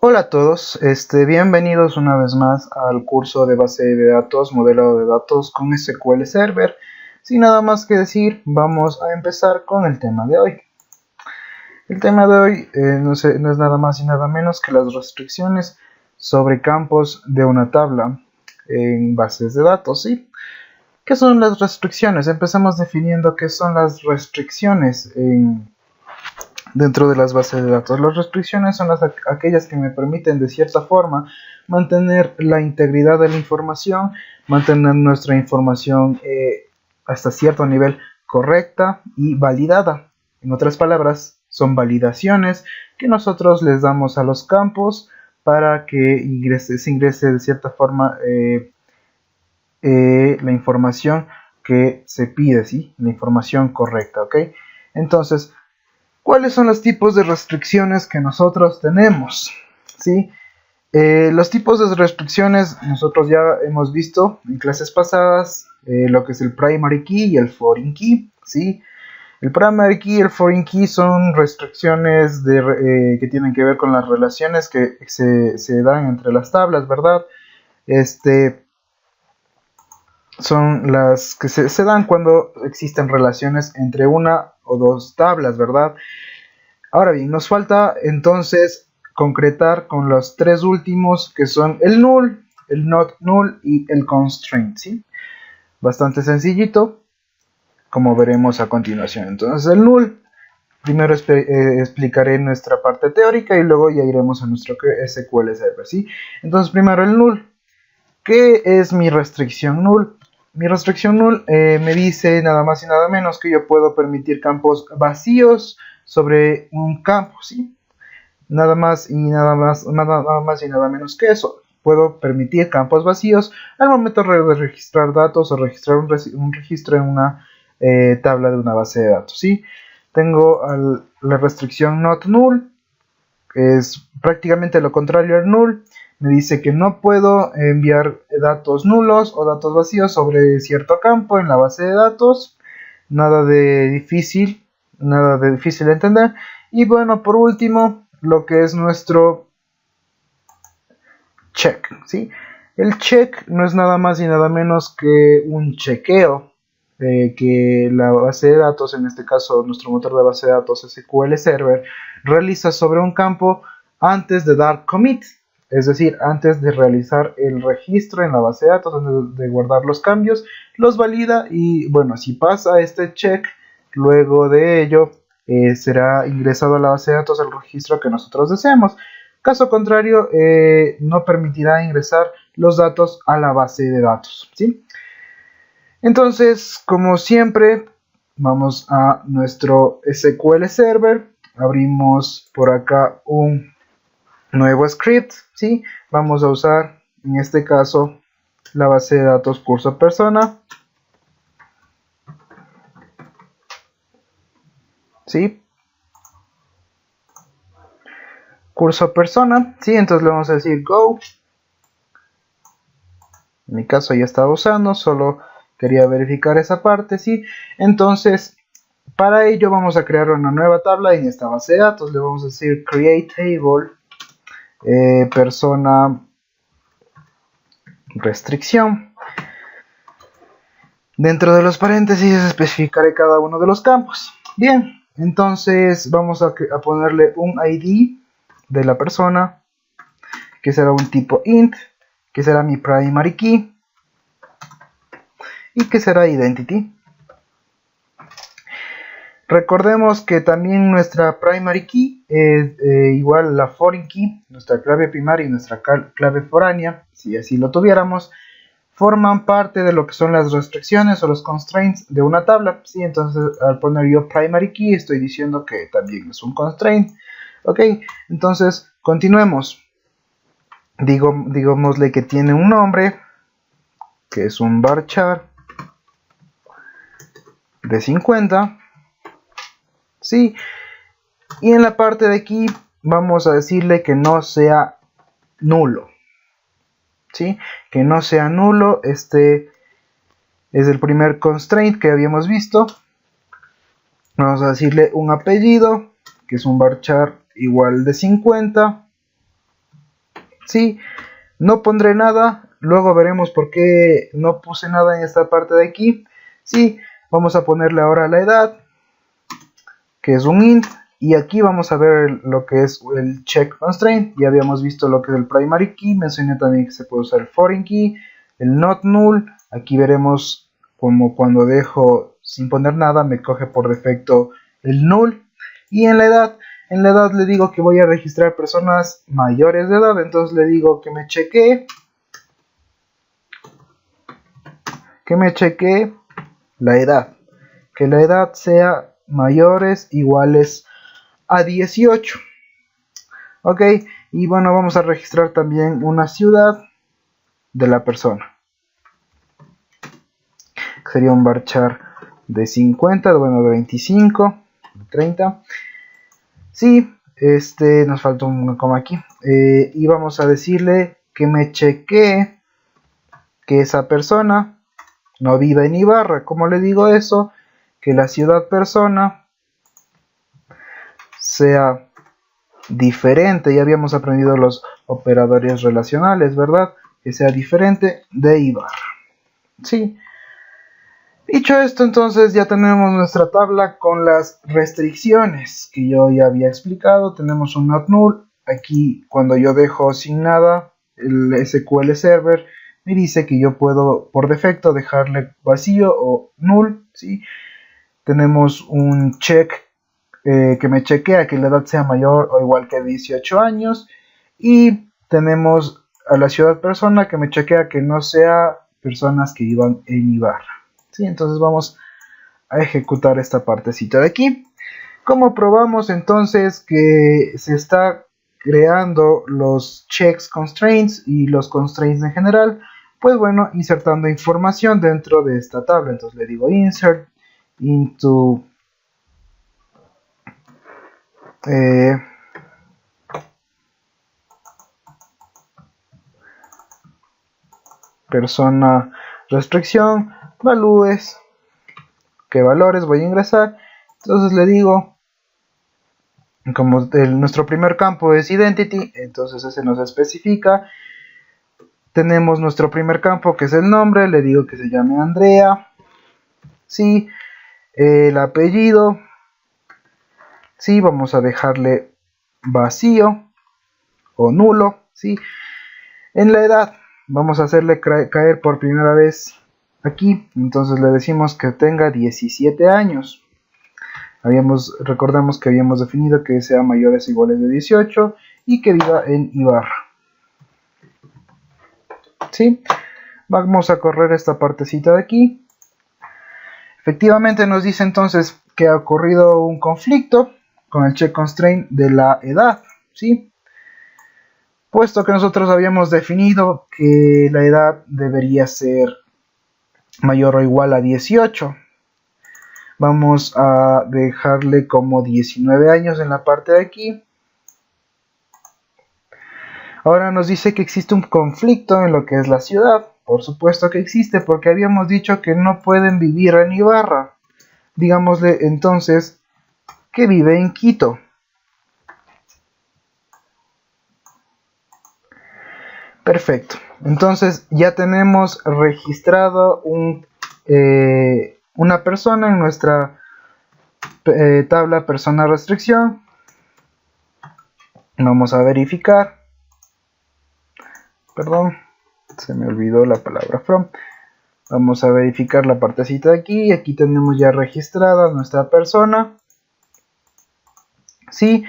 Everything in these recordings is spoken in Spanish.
Hola a todos, bienvenidos una vez más al curso de base de datos, modelado de datos con SQL Server. Sin nada más que decir, vamos a empezar con el tema de hoy. El tema de hoy no es nada más y nada menos que las restricciones sobre campos de una tabla en bases de datos, ¿sí? ¿Qué son las restricciones? Empezamos definiendo qué son las restricciones dentro de las bases de datos. Las restricciones son aquellas que me permiten de cierta forma mantener la integridad de la información, mantener nuestra información hasta cierto nivel correcta y validada. En otras palabras, son validaciones que nosotros les damos a los campos para que se ingrese de cierta forma la información que se pide, ¿sí? La información correcta, ¿ok? Entonces, ¿cuáles son los tipos de restricciones que nosotros tenemos? ¿Sí? Los tipos de restricciones nosotros ya hemos visto en clases pasadas, lo que es el primary key y el foreign key, ¿sí? El primary key y el foreign key son restricciones que tienen que ver con las relaciones que se dan entre las tablas, ¿verdad? Son las que se dan cuando existen relaciones entre una o dos tablas, ¿verdad? Ahora bien, nos falta entonces concretar con los tres últimos, que son el null, el not null y el constraint, ¿sí? Bastante sencillito, como veremos a continuación. Entonces el null, primero explicaré nuestra parte teórica y luego ya iremos a nuestro SQL Server, ¿sí? Entonces primero el null. ¿Qué es mi restricción null? Mi restricción null me dice nada más y nada menos que yo puedo permitir campos vacíos sobre un campo, ¿sí? Nada más y nada menos que eso. Puedo permitir campos vacíos al momento de registrar datos o registrar un registro en una tabla de una base de datos, ¿sí? Tengo la restricción not null, que es prácticamente lo contrario al null. Me dice que no puedo enviar datos nulos o datos vacíos sobre cierto campo en la base de datos. Nada de difícil de entender. Y bueno, por último, lo que es nuestro check, ¿sí? El check no es nada más y nada menos que un chequeo que la base de datos, en este caso nuestro motor de base de datos SQL Server, realiza sobre un campo antes de dar commit. Es decir, antes de realizar el registro en la base de datos, antes de guardar los cambios, los valida y bueno, si pasa este check, luego de ello será ingresado a la base de datos el registro que nosotros deseemos. Caso contrario, no permitirá ingresar los datos a la base de datos, ¿sí? Entonces, como siempre, vamos a nuestro SQL Server, abrimos por acá un nuevo script, ¿sí? Vamos a usar, en este caso, la base de datos curso persona, ¿sí? Curso persona, ¿sí? Entonces le vamos a decir go. En mi caso ya estaba usando, solo quería verificar esa parte, ¿sí? Entonces, para ello vamos a crear una nueva tabla en esta base de datos. Le vamos a decir create table persona restricción. Dentro de los paréntesis especificaré cada uno de los campos. Bien, entonces vamos a ponerle un ID de la persona, que será un tipo int, que será mi primary key y que será identity. Recordemos que también nuestra primary key es igual a la foreign key, nuestra clave primaria y nuestra clave foránea, si así lo tuviéramos, forman parte de lo que son las restricciones o los constraints de una tabla, ¿sí? Entonces al poner yo primary key estoy diciendo que también es un constraint, ¿ok? Entonces continuemos. Digámosle que tiene un nombre, que es un varchar de 50, ¿sí? Y en la parte de aquí vamos a decirle que no sea nulo, ¿sí? Que no sea nulo. Este es el primer constraint que habíamos visto. Vamos a decirle un apellido, que es un varchar igual de 50, ¿sí? No pondré nada, luego veremos por qué no puse nada en esta parte de aquí, ¿sí? Vamos a ponerle ahora la edad, que es un int, y aquí vamos a ver lo que es el check constraint. Ya habíamos visto lo que es el primary key, mencioné también que se puede usar el foreign key, el not null. Aquí veremos como cuando dejo sin poner nada me coge por defecto el null. Y en la edad le digo que voy a registrar personas mayores de edad, entonces le digo que me chequee la edad, que la edad sea mayores iguales a 18. Ok, y bueno, vamos a registrar también una ciudad de la persona, que sería un varchar de 50, bueno, de 25, de 30. Sí, nos falta un coma aquí. Y vamos a decirle que me chequee que esa persona no vive en Ibarra. ¿Cómo le digo eso? Que la ciudad persona sea diferente. Ya habíamos aprendido los operadores relacionales, ¿verdad? Que sea diferente de Ibarra. Sí. Dicho esto, entonces ya tenemos nuestra tabla con las restricciones que yo ya había explicado. Tenemos un not null. Aquí cuando yo dejo sin nada, el SQL Server me dice que yo puedo por defecto dejarle vacío o null, ¿sí? Tenemos un check que me chequea que la edad sea mayor o igual que 18 años. Y tenemos a la ciudad persona que me chequea que no sea personas que vivan en Ibarra. ¿Sí? Entonces vamos a ejecutar esta partecita de aquí. ¿Cómo probamos entonces que se está creando los checks constraints y los constraints en general? Pues bueno, insertando información dentro de esta tabla. Entonces le digo insert into persona restricción, valores, qué valores voy a ingresar. Entonces le digo, como nuestro primer campo es identity, entonces ese nos especifica. Tenemos nuestro primer campo que es el nombre, le digo que se llame Andrea. Sí, el apellido, sí, vamos a dejarle vacío o nulo. Sí, en la edad vamos a hacerle caer por primera vez aquí, entonces le decimos que tenga 17 años. Recordamos que habíamos definido que sea mayores o iguales de 18 y que viva en Ibarra. ¿Sí? Vamos a correr esta partecita de aquí. Efectivamente nos dice entonces que ha ocurrido un conflicto con el check constraint de la edad. ¿Sí? Puesto que nosotros habíamos definido que la edad debería ser mayor o igual a 18. Vamos a dejarle como 19 años en la parte de aquí. Ahora nos dice que existe un conflicto en lo que es la ciudad. Por supuesto que existe, porque habíamos dicho que no pueden vivir en Ibarra. Digámosle entonces que vive en Quito. Perfecto. Entonces ya tenemos registrado una persona en nuestra tabla persona restricción. Vamos a verificar. Perdón, se me olvidó la palabra from. Vamos a verificar la partecita de aquí. Aquí tenemos ya registrada nuestra persona. Sí.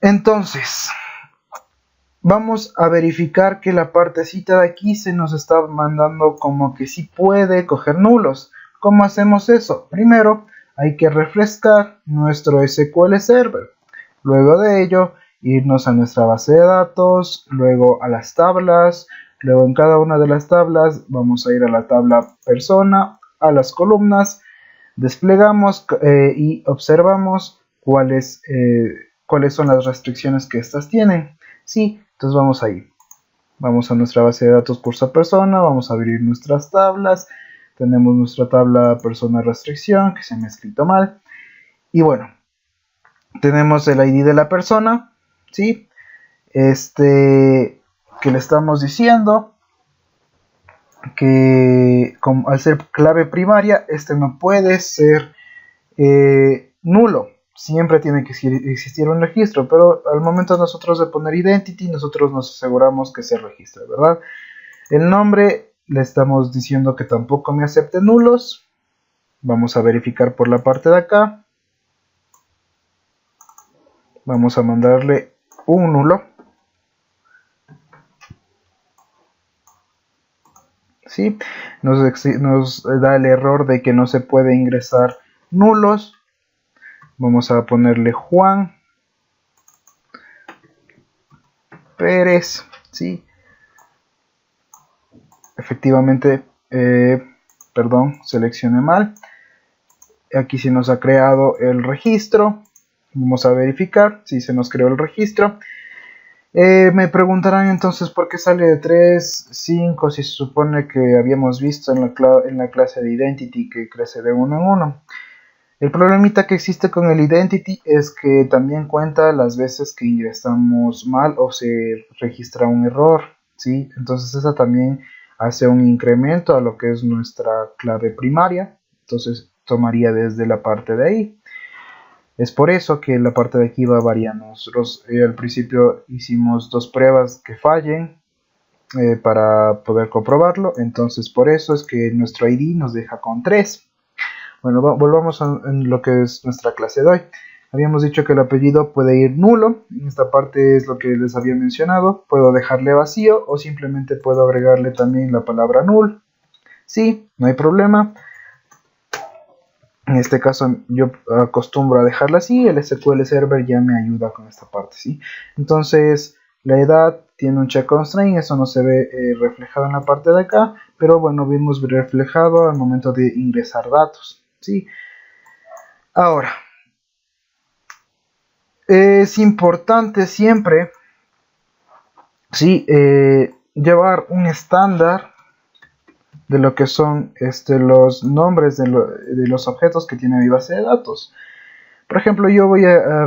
Entonces, vamos a verificar que la partecita de aquí se nos está mandando como que sí puede coger nulos. ¿Cómo hacemos eso? Primero hay que refrescar nuestro SQL Server. Luego de ello, irnos a nuestra base de datos, luego a las tablas. Luego en cada una de las tablas vamos a ir a la tabla persona, a las columnas, desplegamos y observamos cuáles son las restricciones que estas tienen. Sí, entonces vamos ahí. Vamos a nuestra base de datos curso persona, vamos a abrir nuestras tablas. Tenemos nuestra tabla persona restricción, que se me ha escrito mal. Y bueno, tenemos el ID de la persona, ¿sí? que le estamos diciendo que al ser clave primaria, no puede ser nulo. Siempre tiene que existir un registro, pero al momento nosotros de poner identity, nosotros nos aseguramos que se registre, ¿verdad? El nombre le estamos diciendo que tampoco me acepte nulos. Vamos a verificar por la parte de acá. Vamos a mandarle un nulo. ¿Sí? Nos da el error de que no se puede ingresar nulos. Vamos a ponerle Juan Pérez. ¿Sí? Efectivamente, perdón, seleccioné mal. Aquí se nos ha creado el registro. Vamos a verificar si se nos creó el registro. Me preguntarán entonces por qué sale de 3, 5 si se supone que habíamos visto en la clase de Identity que crece de 1 en 1. El problemita que existe con el Identity es que también cuenta las veces que ingresamos mal o se registra un error, ¿sí? Entonces esa también hace un incremento a lo que es nuestra clave primaria. Entonces tomaría desde la parte de ahí. Es por eso que la parte de aquí va variando. Nosotros al principio hicimos 2 pruebas que fallen para poder comprobarlo. Entonces por eso es que nuestro ID nos deja con 3. Bueno, volvamos a lo que es nuestra clase de hoy. Habíamos dicho que el apellido puede ir nulo. En esta parte es lo que les había mencionado. Puedo dejarle vacío o simplemente puedo agregarle también la palabra null. Sí, no hay problema. En este caso yo acostumbro a dejarla así, el SQL Server ya me ayuda con esta parte, ¿sí? Entonces la edad tiene un check constraint, eso no se ve reflejado en la parte de acá, pero bueno, vimos reflejado al momento de ingresar datos, ¿sí? Ahora, es importante siempre, ¿sí? Llevar un estándar de lo que son los nombres de los objetos que tiene mi base de datos. Por ejemplo, yo voy a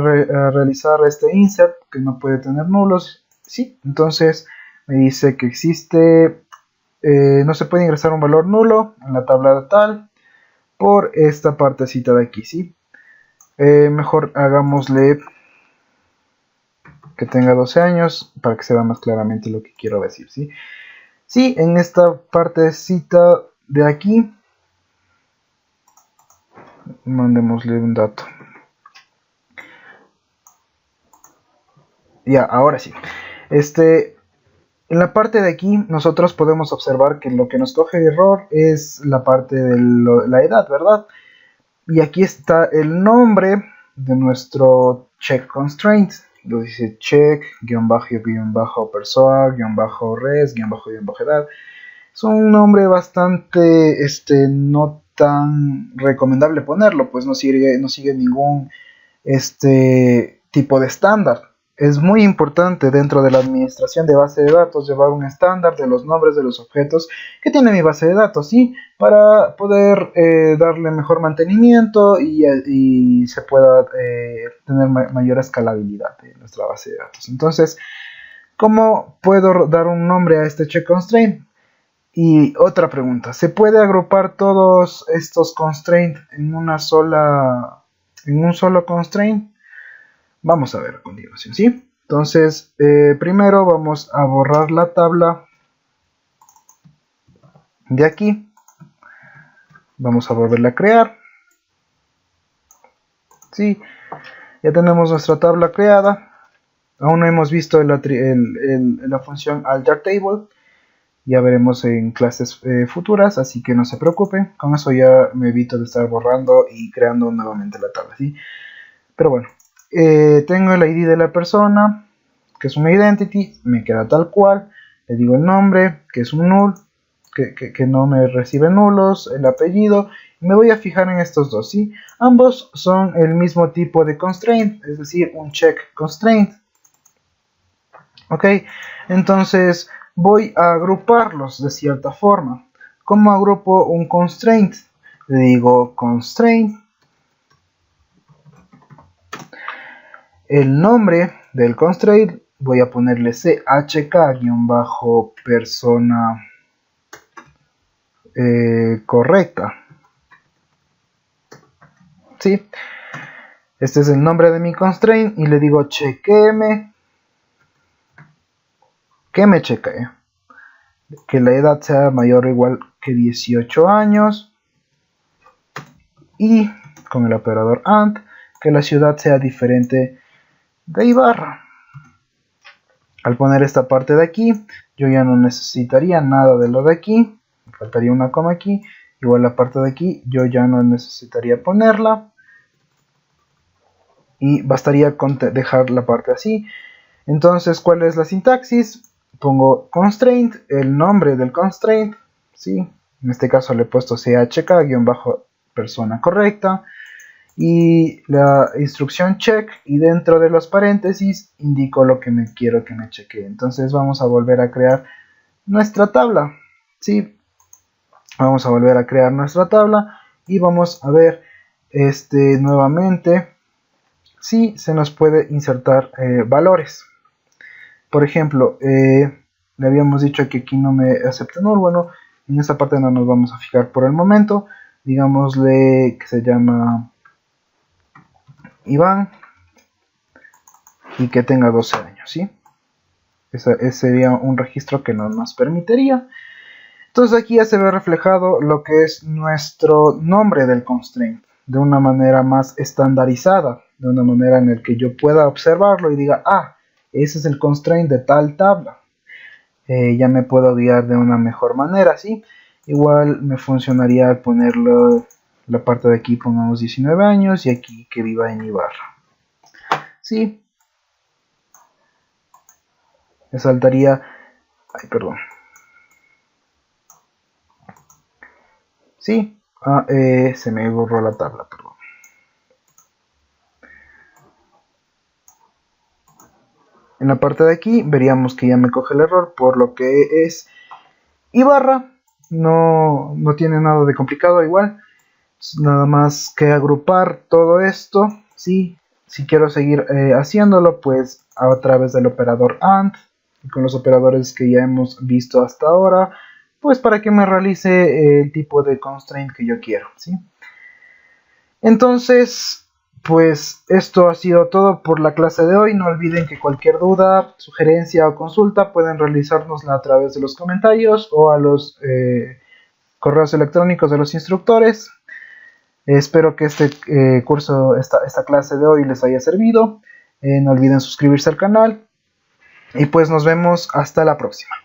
realizar este insert que no puede tener nulos. Sí, entonces me dice que existe, no se puede ingresar un valor nulo en la tabla de tal por esta partecita de aquí, ¿sí? Mejor hagámosle que tenga 12 años para que se vea más claramente lo que quiero decir, ¿sí? Sí, en esta partecita de aquí, mandémosle un dato. Ya, ahora sí. En la parte de aquí nosotros podemos observar que lo que nos coge error es la parte de la edad, ¿verdad? Y aquí está el nombre de nuestro check constraint. Lo dice check, persoa, res, edad. Es un nombre bastante no tan recomendable ponerlo, pues no sigue ningún tipo de estándar. Es muy importante dentro de la administración de base de datos llevar un estándar de los nombres de los objetos que tiene mi base de datos, ¿sí? Para poder darle mejor mantenimiento y se pueda tener mayor escalabilidad de nuestra base de datos. Entonces, ¿cómo puedo dar un nombre a este check constraint? Y otra pregunta, ¿se puede agrupar todos estos constraints en un solo constraint? Vamos a ver a continuación, ¿sí? Entonces, primero vamos a borrar la tabla de aquí. Vamos a volverla a crear. ¿Sí? Ya tenemos nuestra tabla creada. Aún no hemos visto la función AlterTable. Ya veremos en clases futuras, así que no se preocupen. Con eso ya me evito de estar borrando y creando nuevamente la tabla, ¿sí? Pero bueno, tengo el ID de la persona, que es un identity, me queda tal cual. Le digo el nombre, que es un null, que no me recibe nulos, el apellido. Me voy a fijar en estos dos, ¿sí? Ambos son el mismo tipo de constraint, es decir, un check constraint. Ok, entonces voy a agruparlos de cierta forma. ¿Cómo agrupo un constraint? Le digo constraint, el nombre del constraint voy a ponerle chk-persona correcta. ¿Sí? Este es el nombre de mi constraint y le digo chequeme, que me chequee, que la edad sea mayor o igual que 18 años y con el operador AND que la ciudad sea diferente de Ibarra. Al poner esta parte de aquí, yo ya no necesitaría nada de lo de aquí, me faltaría una coma aquí, igual la parte de aquí yo ya no necesitaría ponerla y bastaría con dejar la parte así. Entonces, ¿cuál es la sintaxis? Pongo constraint, el nombre del constraint, ¿sí? En este caso le he puesto chk-persona correcta y la instrucción check, y dentro de los paréntesis indico lo que me quiero que me chequee. Entonces vamos a volver a crear nuestra tabla, ¿sí? Vamos a volver a crear nuestra tabla y vamos a ver nuevamente si se nos puede insertar valores. Por ejemplo, le habíamos dicho que aquí no me acepta null. Bueno, en esta parte no nos vamos a fijar por el momento. Digámosle que se llama Iván y que tenga 12 años, ¿sí? Ese sería un registro que no nos permitiría. Entonces aquí ya se ve reflejado lo que es nuestro nombre del constraint de una manera más estandarizada, de una manera en la que yo pueda observarlo y diga, ah, ese es el constraint de tal tabla. Ya me puedo guiar de una mejor manera, ¿sí? Igual me funcionaría al ponerlo, la parte de aquí pongamos 19 años y aquí que viva en Ibarra, ¿sí? Me saltaría, ay, perdón, ¿sí? Se me borró la tabla, perdón. En la parte de aquí veríamos que ya me coge el error, por lo que es Ibarra. No tiene nada de complicado, igual. Nada más que agrupar todo esto, ¿sí? Si quiero seguir haciéndolo, pues a través del operador AND y con los operadores que ya hemos visto hasta ahora, pues para que me realice el tipo de constraint que yo quiero, ¿sí? Entonces, pues esto ha sido todo por la clase de hoy. No olviden que cualquier duda, sugerencia o consulta pueden realizárnosla a través de los comentarios o a los correos electrónicos de los instructores. Espero que este curso, esta clase de hoy les haya servido. No olviden suscribirse al canal y pues nos vemos hasta la próxima.